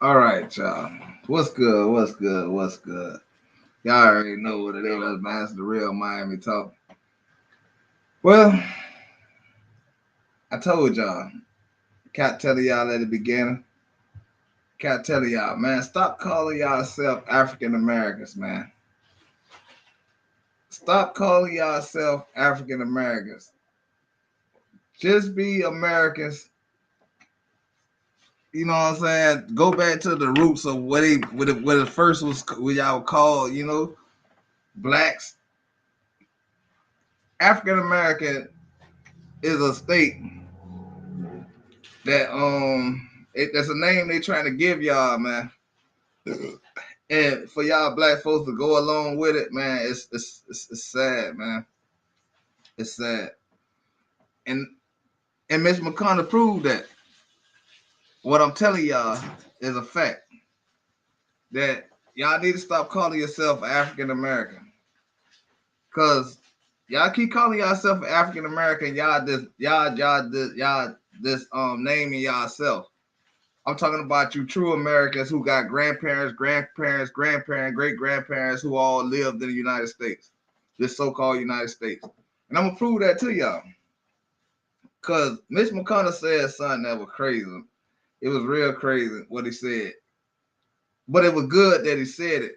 All right, y'all. What's good? What's good? What's good? Y'all already know what it is, man. It's the real Miami talk. Well, I told y'all. Can't tell y'all at the beginning. Can't tell y'all, man. Stop calling yourself African Americans, man. Stop calling yourself African Americans. Just be Americans. You know what I'm saying? Go back to the roots of what it first was, what y'all called, blacks. African American is a state that that's a name they trying to give y'all, man. And for y'all black folks to go along with it, man, it's sad, man. It's sad. And and Mitch Mcconnell proved that. What I'm telling y'all is a fact that y'all need to stop calling yourself African American. Cause y'all keep calling yourself African American, y'all naming yourself. I'm talking about you true Americans who got grandparents, great grandparents who all lived in the United States, this so-called United States. And I'm gonna prove that to y'all. Cause Mitch McConnell said something that was crazy. It was real crazy what he said. But it was good that he said it.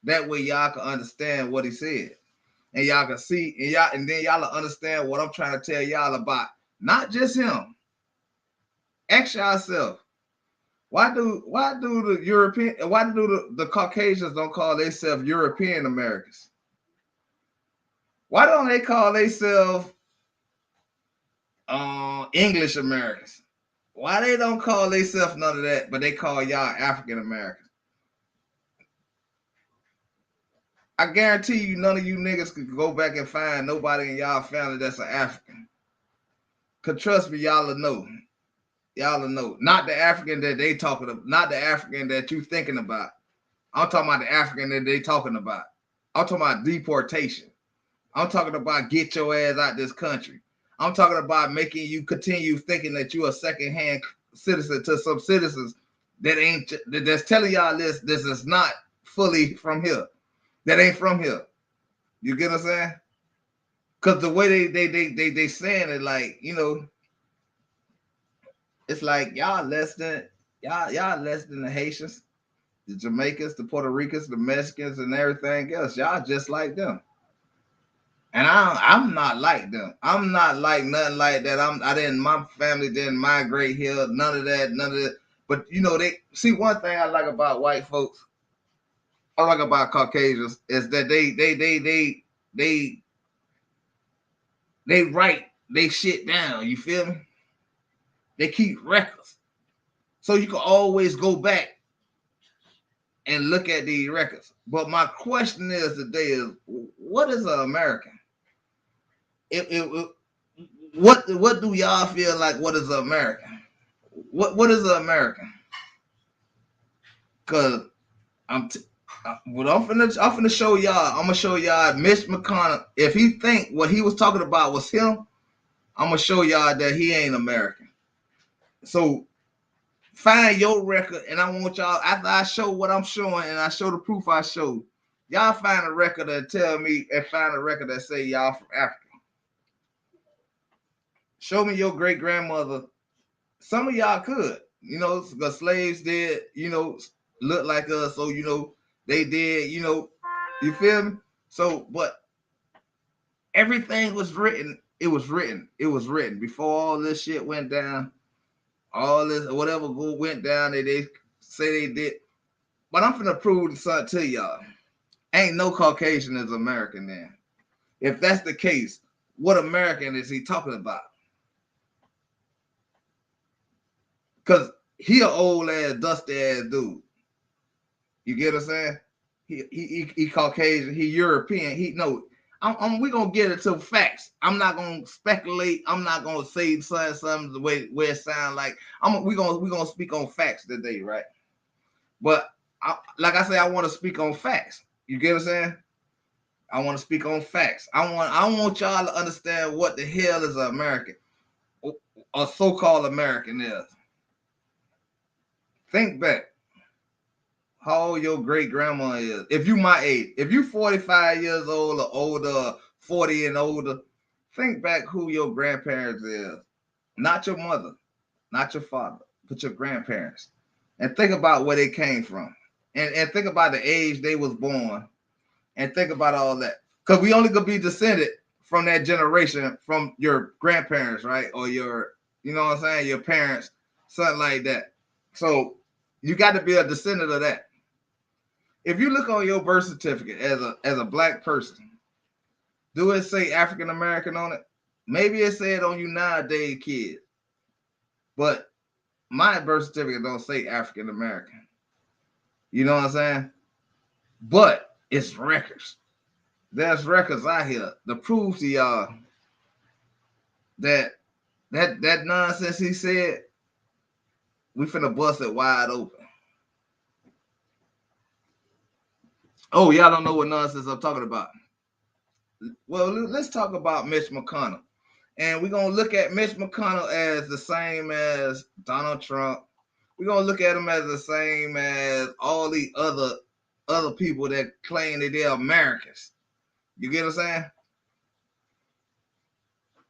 That way y'all can understand what he said. And y'all can see and then y'all will understand what I'm trying to tell y'all about. Not just him. Ask yourself, why do the Caucasians don't call themselves European Americans? Why don't they call themselves English Americans? Why they don't call themselves none of that, but they call y'all African Americans? I guarantee you none of you niggas could go back and find nobody in y'all family that's an African. Cause trust me, y'all will know. Y'all will know. Not the African that they talking about, not the African that you thinking about. I'm talking about the African that they talking about. I'm talking about deportation. I'm talking about get your ass out this country. I'm talking about making you continue thinking that you're a secondhand citizen to some citizens that's telling y'all this is not fully from here. That ain't from here. You get what I'm saying? Cause the way they saying it, like, it's like y'all less than the Haitians, the Jamaicans, the Puerto Ricans, the Mexicans, and everything else. Y'all just like them. And I'm not like them. I'm not like nothing like that. My family didn't migrate here. None of that. None of that. But they see one thing I like about white folks. I like about Caucasians is that they they write they shit down. You feel me? They keep records, so you can always go back and look at these records. But my question is today is, what is an American? It what do y'all feel like? What is an American? What is an American? Cause I'm t- what I'm finna show y'all. I'm gonna show y'all Mitch McConnell. If he think what he was talking about was him, I'm gonna show y'all that he ain't American. So find your record, and I want y'all after I show what I'm showing and I show the proof I showed. Y'all find a record that tell me and find a record that say y'all from Africa. Show me your great grandmother. Some of y'all could, the slaves did, look like us, so they did, you feel me? So, but everything was written. It was written. It was written before all this shit went down. All this whatever went down, they say they did. But I'm finna prove something to y'all. Ain't no Caucasian is American then. If that's the case, what American is he talking about? Cause he an old ass, dusty ass dude. You get what I'm saying? He Caucasian, he European. He no, we gonna get into facts. I'm not gonna speculate. I'm not gonna say something the way where it sound like. We gonna speak on facts today, right? But like I say, I want to speak on facts. You get what I'm saying? I want to speak on facts. I want y'all to understand what the hell is an American, a so-called American is. Think back. how old your great grandma is. If you my age, if you 45 years old or older, 40 and older, think back who your grandparents is. Not your mother, not your father, but your grandparents. And think about where they came from. And think about the age they was born. And think about all that. Because we only could be descended from that generation from your grandparents, right? Or your, you know what I'm saying, your parents, something like that. So you got to be a descendant of that. If you look on your birth certificate as a black person, do it say African American on it? Maybe it said on you nowadays, kid. But my birth certificate don't say African American. You know what I'm saying? But it's records. There's records out here to prove to y'all that that nonsense he said, we finna bust it wide open. Oh, y'all don't know what nonsense I'm talking about. Well, let's talk about Mitch McConnell. And we're gonna look at Mitch McConnell as the same as Donald Trump. We're gonna look at him as the same as all the other people that claim that they're Americans. You get what I'm saying?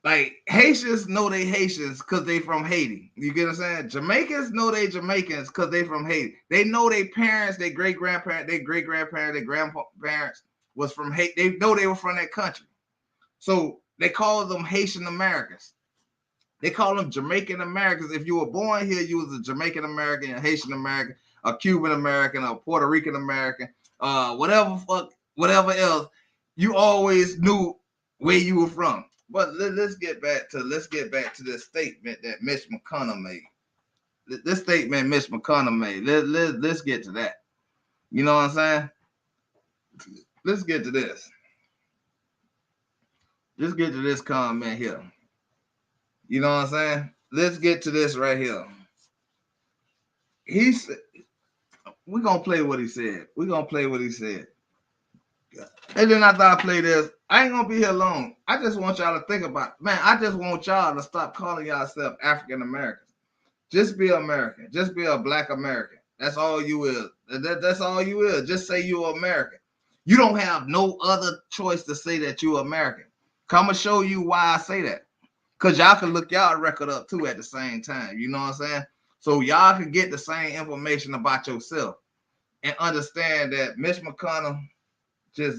Like Haitians know they Haitians because they from Haiti. You get what I'm saying? Jamaicans know they Jamaicans because they from Haiti. They know their parents, their great grandparents, their great grandparents, their grandparents was from Haiti. They know they were from that country. So they call them Haitian Americans. They call them Jamaican Americans. If you were born here, you was a Jamaican American, a Haitian American, a Cuban American, a Puerto Rican American, whatever else. You always knew where you were from. But let's get back to this statement that Mitch McConnell made. This statement Mitch McConnell made. Let's get to that. You know what I'm saying? Let's get to this. Let's get to this comment here. You know what I'm saying? Let's get to this right here. He said, we're gonna play what he said. We're gonna play what he said. And then after I play this, I ain't gonna be here long. I just want y'all to think about it. Man, I just want y'all to stop calling yourself African Americans. Just be American. Just be a black American. That's all you is. That's all you is. Just say you're American. You don't have no other choice to say that you're American. Come and show you why I say that. Because y'all can look y'all record up too at the same time. You know what I'm saying? So y'all can get the same information about yourself and understand that Mitch McConnell he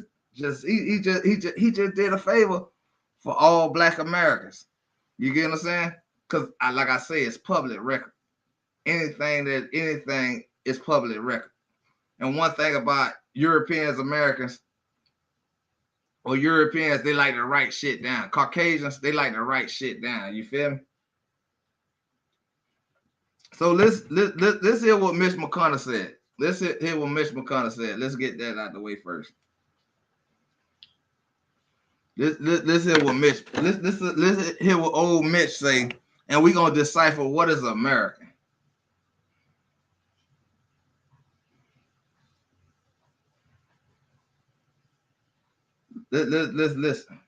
just did a favor for all black Americans. You get what I'm saying? Because like I say, it's public record. Anything is public record. And one thing about Europeans, Americans, or Europeans, they like to write shit down. Caucasians, they like to write shit down. You feel me? So let's hear what Mitch McConnell said. Let's hear what Mitch McConnell said. Let's get that out the way first. Let's hear what Mitch. Let's hear what old Mitch say, and we're gonna decipher what is American. Let's listen.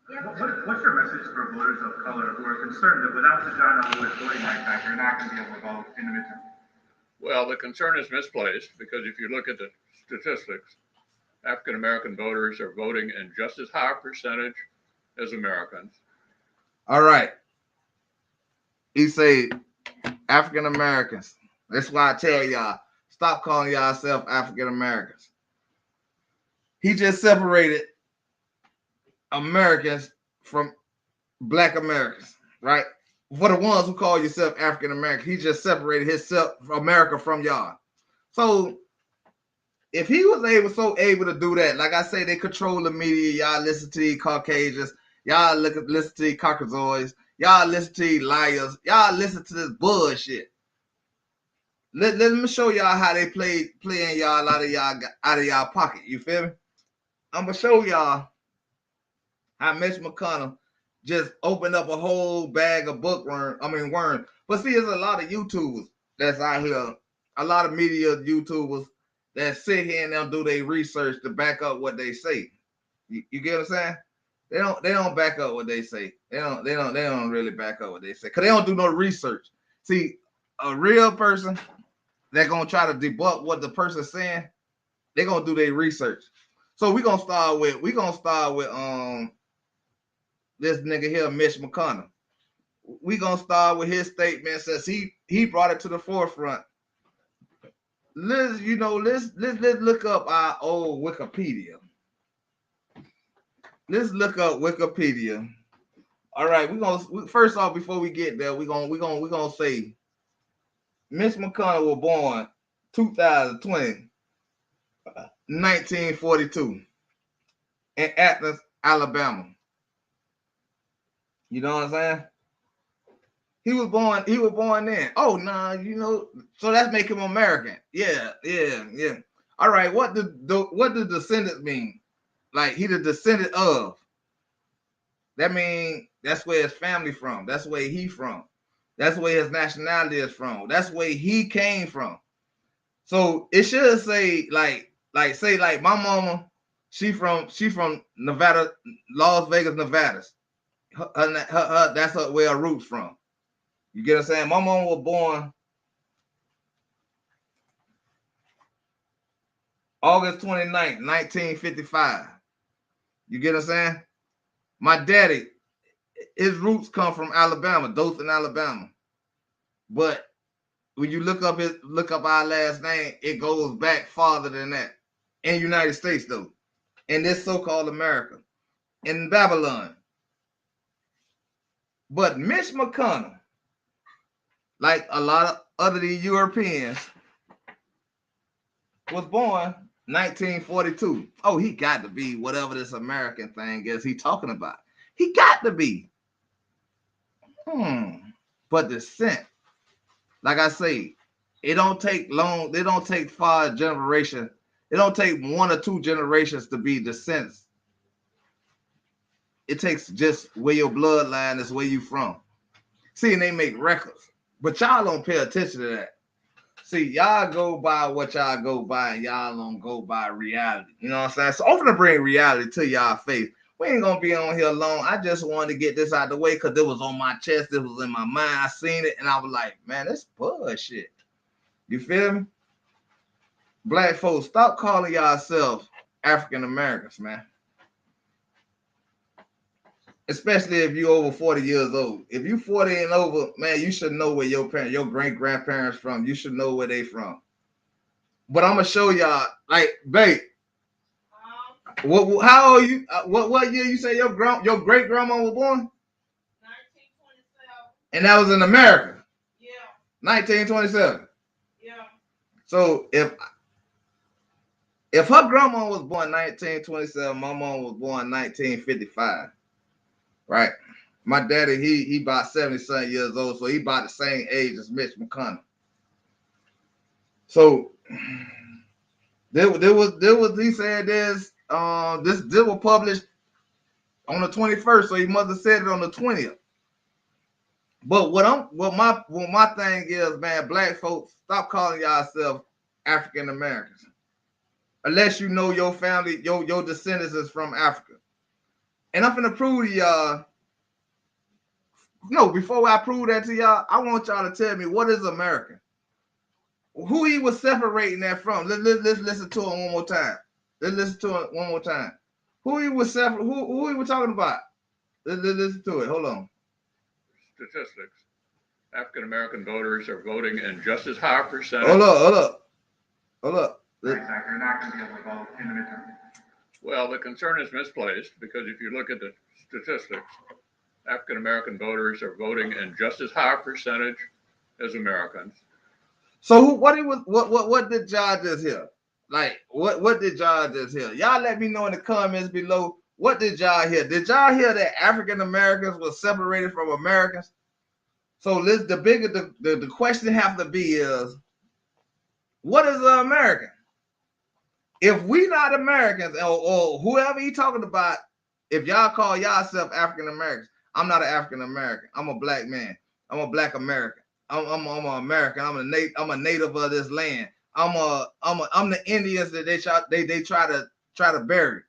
What's your message for voters of color who are concerned that without the John Lewis voting rights act, they're not going to be able to vote in the midterm? Well, the concern is misplaced because if you look at the statistics, African American voters are voting in just as high a percentage as Americans. All right. He say African Americans. That's why I tell y'all, stop calling yourself African Americans. He just separated Americans from black Americans, right? For the ones who call yourself African American, he just separated himself from America from y'all. So if he was able to do that, like I say, they control the media. Y'all listen to these Caucasians. Y'all listen to these Caucasoids. Y'all listen to these liars. Y'all listen to this bullshit. Let me show y'all how they playing y'all out of y'all pocket. You feel me? I'm gonna show y'all how Mitch McConnell just opened up a whole bag of worms. But see, there's a lot of YouTubers that's out here, a lot of media YouTubers that sit here and they'll do their research to back up what they say. You get what I'm saying? They don't back up what they say. They don't really back up what they say because they don't do no research. See, a real person they're gonna try to debunk what the person's saying, they're gonna do their research. So we're gonna start with this nigga here, Mitch Mcconnell. We gonna start with his statement since he brought it to the forefront. Let's look up our old Wikipedia. Let's look up Wikipedia. All right, first off, before we get there, we're gonna say Mitch McConnell was born 2020, 1942 in Athens, Alabama. You know what I'm saying? He was born then. Oh nah, so that's make him American. Yeah. All right, what did descendant mean? Like he the descendant of. That means that's where his family from. That's where he from. That's where his nationality is from. That's where he came from. So it should say like my mama, she from Nevada, Las Vegas, Nevada. That's where her roots from. You get what I'm saying? My mama was born August 29th, 1955. You get what I'm saying? My daddy, his roots come from Alabama, Dothan, Alabama. But when you look up our last name, it goes back farther than that. In the United States, though. In this so-called America. In Babylon. But Mitch McConnell, like a lot of other Europeans, was born 1942. Oh, he got to be whatever this American thing is he talking about. He got to be. But descent, like I say, it don't take long. It don't take 5 generations. It don't take 1 or 2 generations to be descendants. It takes just where your bloodline is, where you from. See, and they make records, but y'all don't pay attention to that. See, y'all go by what y'all go by, and y'all don't go by reality. You know what I'm saying? So I'm gonna bring reality to y'all face. We ain't gonna be on here long. I just wanted to get this out of the way because it was on my chest. It was in my mind. I seen it, and I was like, man, that's bullshit. You feel me? Black folks, stop calling yourselves African Americans, man. Especially if you're over 40 years old. If you 40 and over, man, you should know where your parents, your great-grandparents from. You should know where they from. But I'm gonna show y'all, like, babe. How old you? What year you say your great grandma was born? 1927. And that was in America. Yeah. 1927. Yeah. So if her grandma was born 1927, my mom was born 1955. Right. My daddy, he about 70-something years old, so he about the same age as Mitch McConnell. So there was he said this was published on the 21st, so he must have said it on the 20th. But what my thing is, man, black folks, stop calling yourself African Americans. Unless you know your family, your descendants is from Africa. And I'm gonna prove to y'all. No, before I prove that to y'all, I want y'all to tell me what is American. Who he was separating that from. Let's listen to it one more time. Let's listen to it one more time. Who he was who he was talking about. Let's listen to it. Hold on. Statistics. African American voters are voting in just as high a percentage. Hold up. You're not going to be able to vote in the midterm. Well, the concern is misplaced because if you look at the statistics, African American voters are voting in just as high a percentage as Americans. So what did y'all just hear? Like what did y'all just hear? Y'all let me know in the comments below. What did y'all hear? Did y'all hear that African Americans were separated from Americans? So the question have to be is, what is an American? If we not Americans or whoever you talking about, if y'all call yourself African Americans, I'm not an African American. I'm a black man. I'm a black American. I'm an American. I'm a native of this land. I'm the Indians that they try to bury.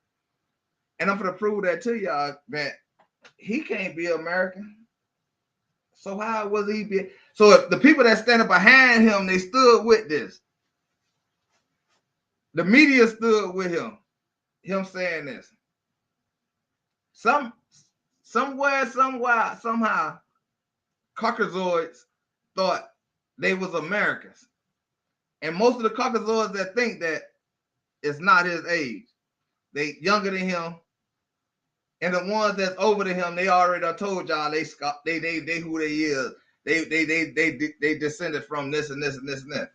And I'm gonna prove that to y'all, man. He can't be American. So how was he be? So if the people that standing behind him, they stood with this. The media stood with him saying this. Somewhere, somehow, Caucasoids thought they was Americans. And most of the Caucasoids that think that is not his age. They younger than him. And the ones that's over to him, they already told y'all they who they is. They descended from this and this and this and that.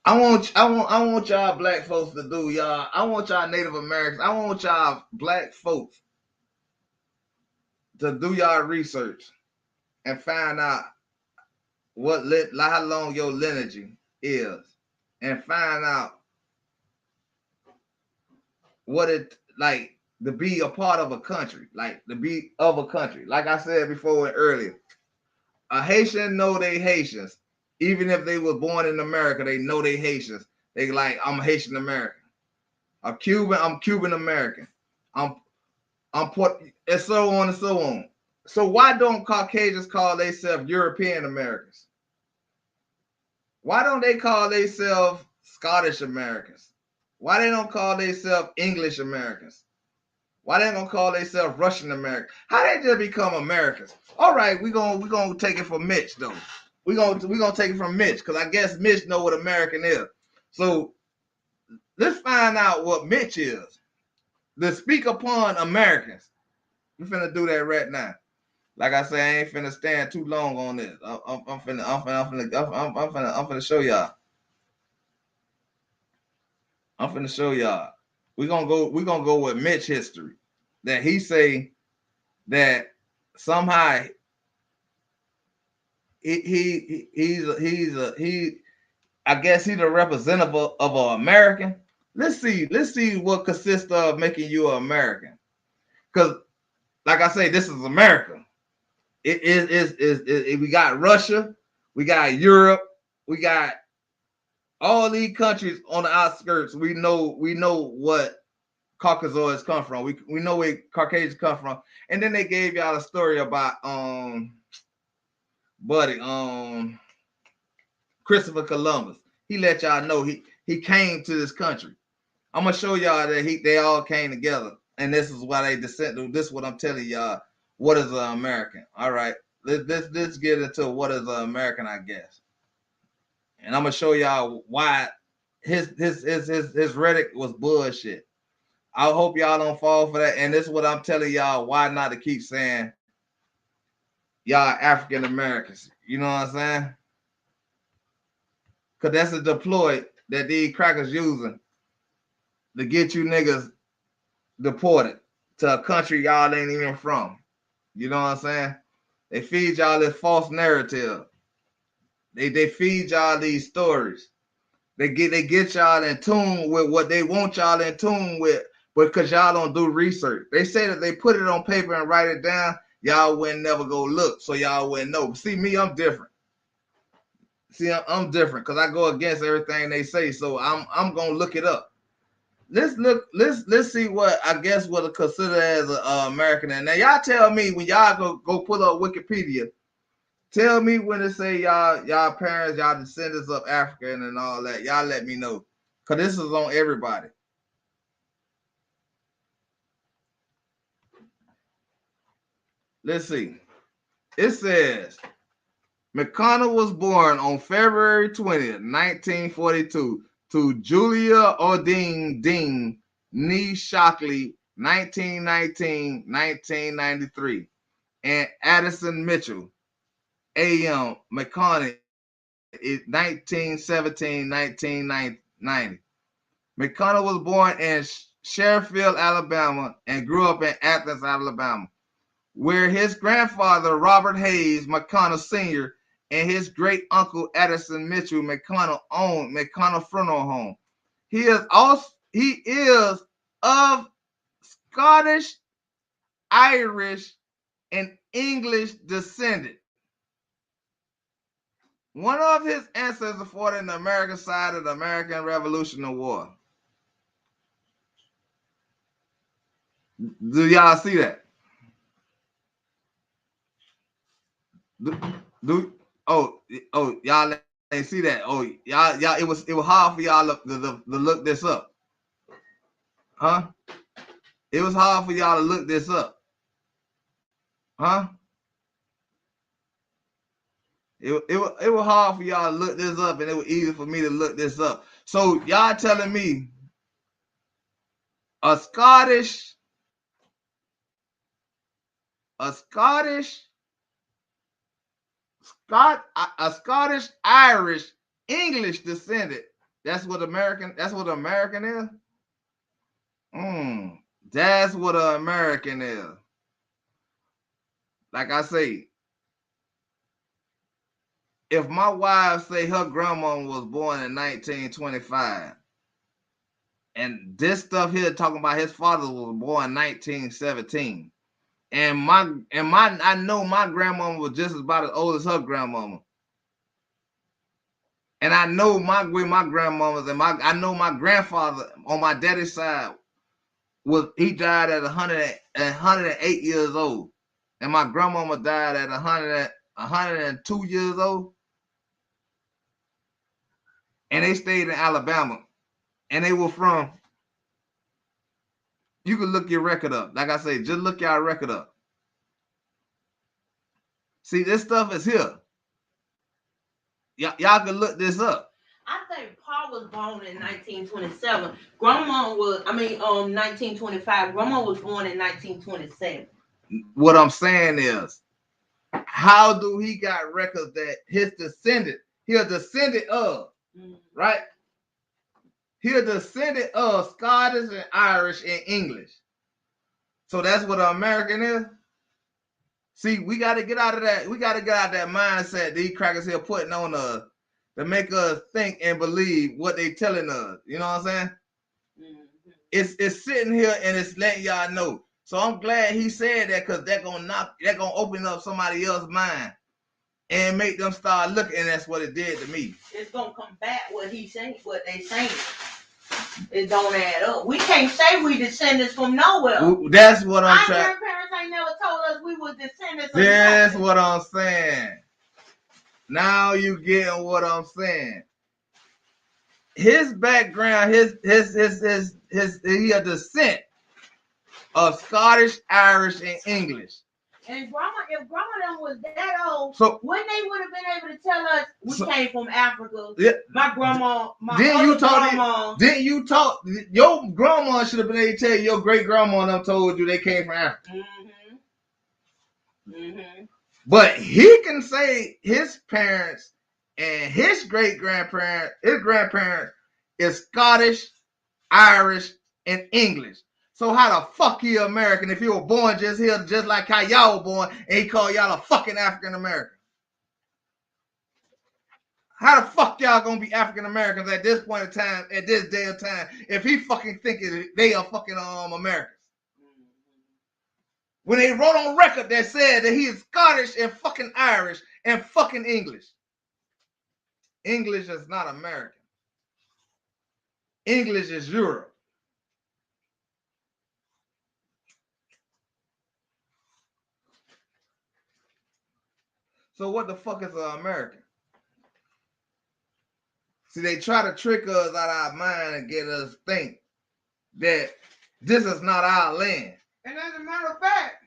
I want y'all black folks to do y'all. I want y'all Native Americans. I want y'all black folks to do y'all research and find out how long your lineage is, and find out what it like to be a part of a country, like to be of a country. Like I said before and earlier, a Haitian know they Haitians. Even if they were born in America, they know they Haitians. They like, I'm Haitian American. I'm Cuban American. I'm and so on and so on. So why don't Caucasians call themselves European Americans? Why don't they call themselves Scottish Americans? Why they don't call themselves English Americans? Why they don't call themselves Russian Americans? How they just become Americans? All right, we gonna take it from Mitch though. We gonna take it from Mitch because I guess Mitch know what American is. So let's find out what Mitch is. Let's speak upon Americans. We finna do that right now. Like I say, I ain't finna stand too long on this. I'm finna show y'all. I'm finna show y'all. We're gonna go with Mitch history. That he say that somehow he I guess he's a representative of an American. Let's see what consists of making you an American. Because like I say, this is America. It is we got Russia, we got Europe, we got all these countries on the outskirts. We know what Caucasoids come from. We know where Caucasians come from. And then they gave y'all a story about Christopher Columbus. He let y'all know he came to this country. I'm gonna show y'all that they all came together, and this is why they descend. This is what I'm telling y'all. What is an American? All right, let's get into what is an American, I guess. And I'm gonna show y'all why his rhetoric was bullshit. I hope y'all don't fall for that. And this is what I'm telling y'all why not to keep saying y'all African Americans. You know what I'm saying? Because that's a deploy that these crackers using to get you niggas deported to a country y'all ain't even from. You know what I'm saying? They feed y'all this false narrative. They feed y'all these stories. They get y'all in tune with what they want y'all in tune with, because y'all don't do research. They say that they put it on paper and write it down, y'all wouldn't never go look, so y'all wouldn't know. See, me, I'm different. See, I'm different because I go against everything they say, so I'm gonna look it up. Let's see what I guess what to consider as an American. And now y'all tell me when y'all go pull up Wikipedia. Tell me when it say y'all parents, y'all descendants of African and all that. Y'all let me know. Cause this is on everybody. Let's see. It says Mcconnell was born on February 20th, 1942 to Julia Odine Dean Nee Shockley, 1919-1993, and Addison Mitchell, A.M. McConnell, 1917-1990. McConnell was born in Sheffield, Alabama, and grew up in Athens, Alabama, where his grandfather, Robert Hayes McConnell Sr., and his great uncle Addison Mitchell McConnell owned McConnell Funeral Home. He is of Scottish, Irish, and English descent. One of his ancestors fought in the American side of the American Revolutionary War. Do y'all see that? Y'all ain't see that. Oh, y'all, it was hard for y'all to look this up, huh? It was hard for y'all to look this up, huh? It was hard for y'all to look this up, and it was easy for me to look this up. So y'all telling me a Scottish Irish English descendant. That's what American is. That's what an American is. Like I say, if my wife say her grandma was born in 1925, and this stuff here talking about his father was born in 1917, and I know my grandmama was just about as old as her grandmama. And I know my grandmamas and I know my grandfather on my daddy's side he died at 108 years old. And my grandmama died at 102 years old. And they stayed in Alabama. And they were from, you can look your record up. Like I say, just look your record up. See, this stuff is here. Y'all can look this up. I think Paul was born in 1927. Grandma was, 1925. Grandma was born in 1927. What I'm saying is, how do he got records that his descendant, he a descendant of, right? He a descendant of Scottish and Irish and English. So that's what an American is? See, we got to get out of that. We got to get out of that mindset these crackers here putting on us to make us think and believe what they telling us. You know what I'm saying? Mm-hmm. It's sitting here and it's letting y'all know. So I'm glad he said that, because they're gonna open up somebody else's mind and make them start looking. And that's what it did to me. It's gonna combat what he's saying, what they saying. It don't add up. We can't say we descendants from nowhere. That's what I'm trying. Our grandparents ain't never told us we were descendants. That's what I'm saying. Now you getting what I'm saying. His background, he a descent of Scottish, Irish, and English. And if grandma was that old, so wouldn't they would have been able to tell us we came from Africa? Yeah, my grandma, Didn't you talk? Your grandma should have been able to tell you. Your great grandma told you they came from Africa. Mm-hmm. Mm-hmm. But he can say his parents and his great grandparents, his grandparents is Scottish, Irish, and English. So how the fuck he American if he was born just here, just like how y'all were born, and he called y'all a fucking African American? How the fuck y'all gonna be African Americans at this point in time, at this day of time, if he fucking thinking they are fucking Americans? When they wrote on record that said that he is Scottish and fucking Irish and fucking English. English is not American. English is Europe. So what the fuck is an American? See, they try to trick us out of our mind and get us think that this is not our land. And as a matter of fact,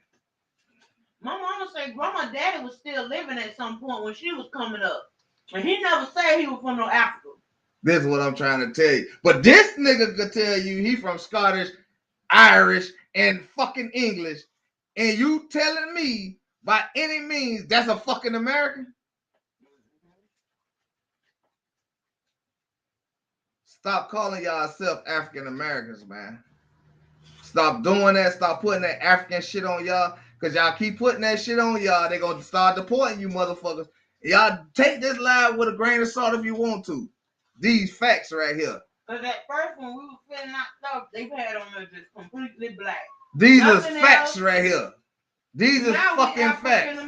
my mama said grandma daddy was still living at some point when she was coming up. And he never said he was from no Africa. This is what I'm trying to tell you. But this nigga could tell you he from Scottish, Irish, and fucking English. And you telling me by any means that's a fucking American? Stop calling yourself African Americans, man. Stop doing that. Stop putting that African shit on y'all. Because y'all keep putting that shit on y'all. They're going to start deporting you motherfuckers. Y'all take this live with a grain of salt if you want to. These facts right here. Because at first when we were filling out stuff, they had on there just completely black. These are facts right here. These are fucking facts.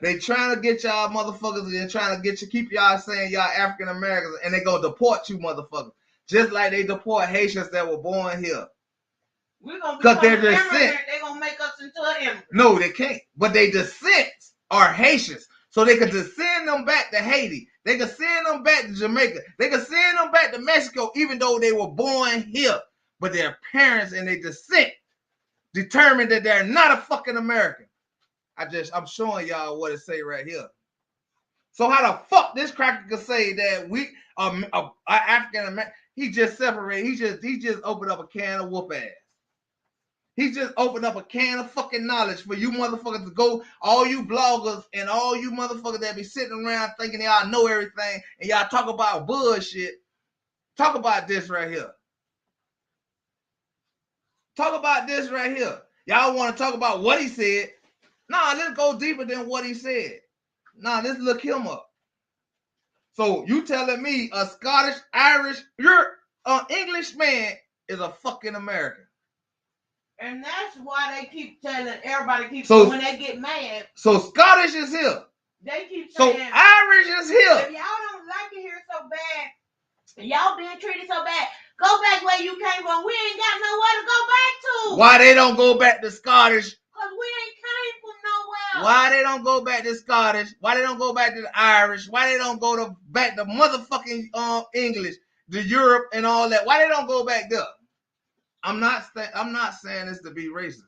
They trying to get y'all motherfuckers and trying to keep y'all saying y'all African Americans, and they gonna deport you motherfuckers. Just like they deport Haitians that were born here. Because they're descent. They're gonna make us into an immigrant. No, they can't. But they descent are Haitians. So they could just send them back to Haiti. They could send them back to Jamaica. They could send them back to Mexico, even though they were born here. But their parents and their descent determined that they're not a fucking American. I'm showing y'all what it say right here. So how the fuck this cracker could say that we African American? He just separated. He just opened up a can of whoop ass. He just opened up a can of fucking knowledge for you motherfuckers to go, all you bloggers and all you motherfuckers that be sitting around thinking y'all know everything and y'all talk about bullshit. Talk about this right here. Talk about this right here. Y'all want to talk about what he said? Nah, let's go deeper than what he said. Nah, let's look him up. So you telling me a Scottish, Irish, English man is a fucking American? And that's why they keep telling everybody when they get mad. So Scottish is here. They keep saying Irish is here. If y'all don't like it here so bad, y'all being treated so bad, go back where you came from. We ain't got nowhere to go back to. Why they don't go back to Scottish? Because we ain't came from nowhere. Why they don't go back to Scottish? Why they don't go back to the Irish? Why they don't go back to motherfucking English, to Europe and all that? Why they don't go back there? I'm not saying this to be racist.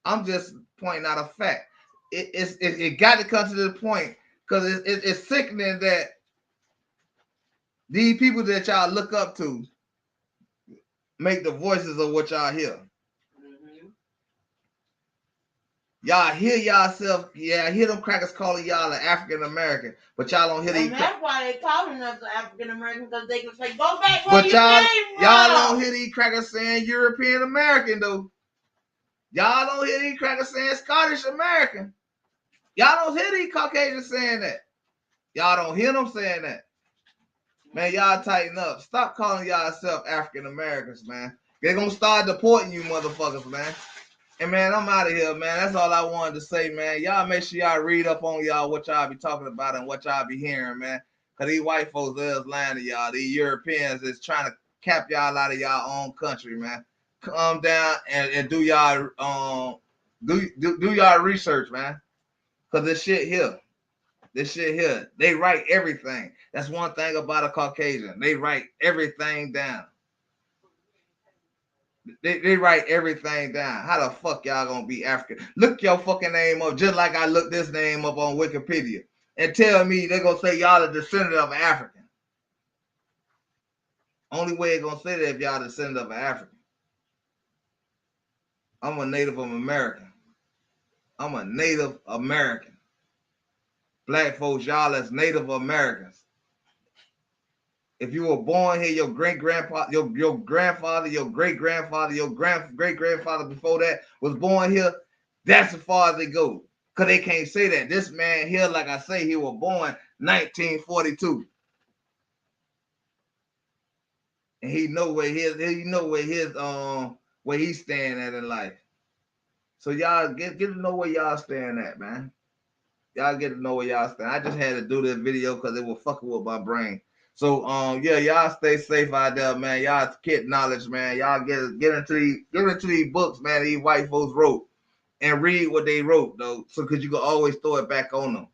I'm just pointing out a fact. It got to come to the point because it's sickening that these people that y'all look up to make the voices of what y'all hear. Mm-hmm. Y'all hear yourself, I hear them crackers calling y'all an African American, but y'all don't hear these. And that's why they calling us an African American, because they can say, go back where you came from. Y'all don't hear these crackers saying European American though. Y'all don't hear these crackers saying Scottish American. Y'all don't hear these Caucasians saying that. Y'all don't hear them saying that. Man, y'all tighten up. Stop calling yourself African Americans, man. They're gonna start deporting you motherfuckers, man. And man, I'm out of here, man. That's all I wanted to say, man. Y'all make sure y'all read up on y'all what y'all be talking about and what y'all be hearing, man. Cause these white folks is lying to y'all. These Europeans is trying to cap y'all out of y'all own country, man. Calm down and do y'all do y'all research, man. Cause this shit here, they write everything. That's one thing about a Caucasian. They write everything down. They write everything down. How the fuck y'all gonna be African? Look your fucking name up just like I looked this name up on Wikipedia and tell me they're gonna say y'all a descendant of an African. Only way it's gonna say that if y'all a descendant of an African. I'm a Native American. I'm a Native American. Black folks, y'all as Native Americans. If you were born here, your great-grandpa, your grandfather, your great-grandfather, your great-grandfather before that was born here, that's as far as they go. Because they can't say that. This man here, like I say, he was born 1942. And he know where he's staying at in life. So y'all get to know where y'all staying at, man. Y'all get to know where y'all stand. I just had to do this video because it was fucking with my brain. So y'all stay safe out there, man. Y'all get knowledge, man. Y'all get into these books, man. These white folks wrote, and read what they wrote though, so because you can always throw it back on them.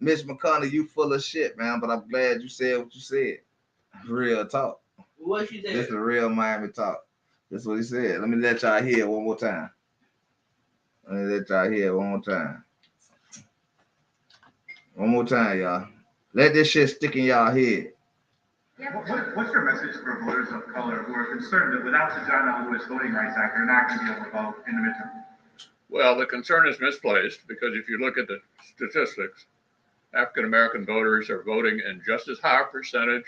Mitch Mcconnell, you full of shit, man. But I'm glad you said what you said. Real talk. What you said? This is real Miami talk. That's what he said. Let me let y'all hear one more time. One more time, y'all. Let this shit stick in y'all head. What's your message for voters of color who are concerned that without the John L. Lewis Voting Rights Act, they're not going to be able to vote in the midterm? Well, the concern is misplaced because if you look at the statistics, African American voters are voting in just as high a percentage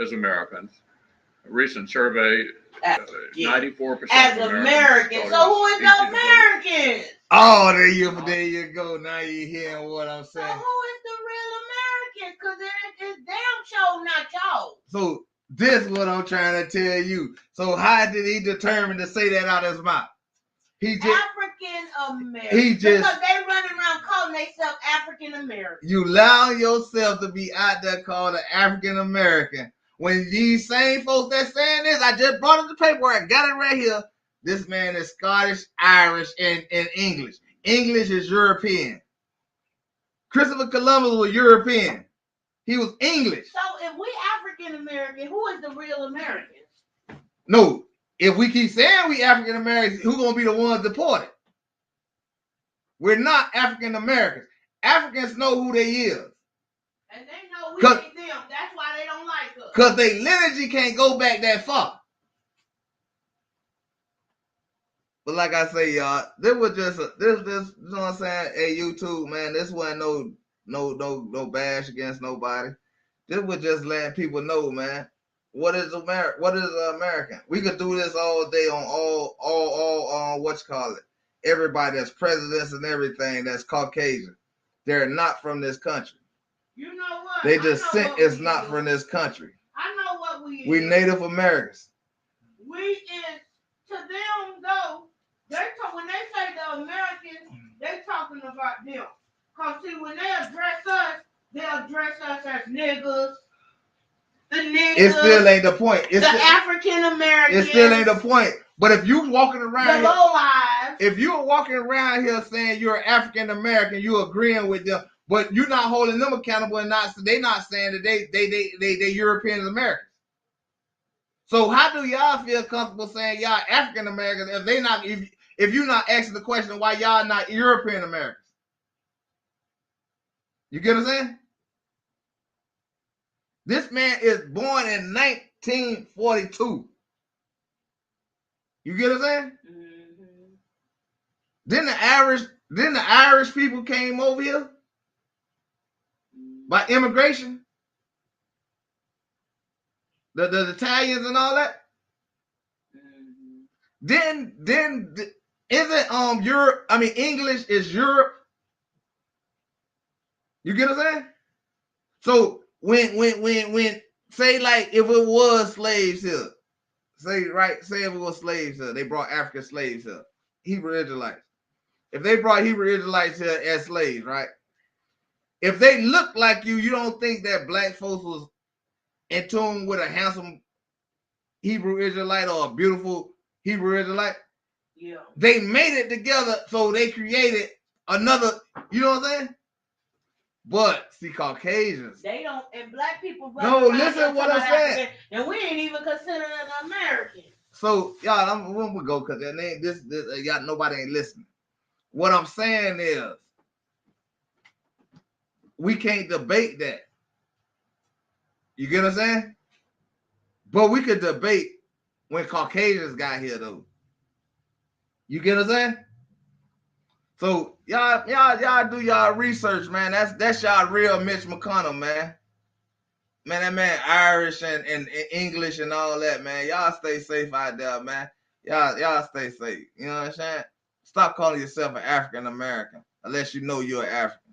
as Americans. A recent survey, 94% as Americans. So who is the Americans? Oh, there you go. Now you're hearing what I'm saying. So who is the real American? Because it's damn sure not y'all. So this is what I'm trying to tell you. So how did he determine to say that out of his mouth? African American. Because they running around calling themselves African American. You allow yourself to be out there called an African American. When these same folks that saying this, I just brought up the paperwork. I got it right here. This man is Scottish, Irish, and English. English is European. Christopher Columbus was European. He was English. So if we African American, who is the real Americans? No, if we keep saying we African Americans, who's gonna be the ones deported? We're not African Americans. Africans know who they is. And they know we ain't them. That's why they don't like us. Because they lineage can't go back that far. But like I say, y'all, this was just this, you know what I'm saying? Hey, YouTube, man, this wasn't no bash against nobody. This was just letting people know, man, what is America? What is American? We could do this all day on all what you call it. Everybody that's presidents and everything that's Caucasian. They're not from this country. You know what? They just sent is not from this country. I know what we is. We Native Americans. We is, to them though, when they say the Americans, they talking about them. Cause see, when they address us, they address us as niggas. The niggas. It still ain't the point. The African Americans. It still ain't the point. But if you walking around the low lives. If you're walking around here saying you're African American, you agreeing with them, but you're not holding them accountable and they not saying that they European Americans. So how do y'all feel comfortable saying y'all African Americans if they not if you're not asking the question why y'all not European Americans? You get what I'm saying? This man is born in 1942. You get what I'm saying? Mm-hmm. Then the Irish people came over here by immigration. The Italians and all that. Mm-hmm. Then isn't Europe? I mean, English is Europe. You get what I'm saying? So when say like if it was slaves here, say if it was slaves here, they brought African slaves here, Hebrew Israelites. If they brought Hebrew Israelites here as slaves, right? If they look like you don't think that black folks was in tune with a handsome Hebrew Israelite or a beautiful Hebrew Israelite? Yeah. They made it together, so they created another, you know what I'm saying? But see, Caucasians. They don't, and black people. No, listen what I'm saying. And we ain't even considered an American. So, y'all, I'm gonna go because this y'all, nobody ain't listening. What I'm saying is, we can't debate that. You get what I'm saying? But we could debate when Caucasians got here, though. You get what I'm saying? So y'all do y'all research, man. That's y'all real Mitch Mcconnell, man. Man, that man Irish and English and all that, man. Y'all stay safe out there, man. Y'all stay safe. You know what I'm saying? Stop calling yourself an African American unless you know you're an African.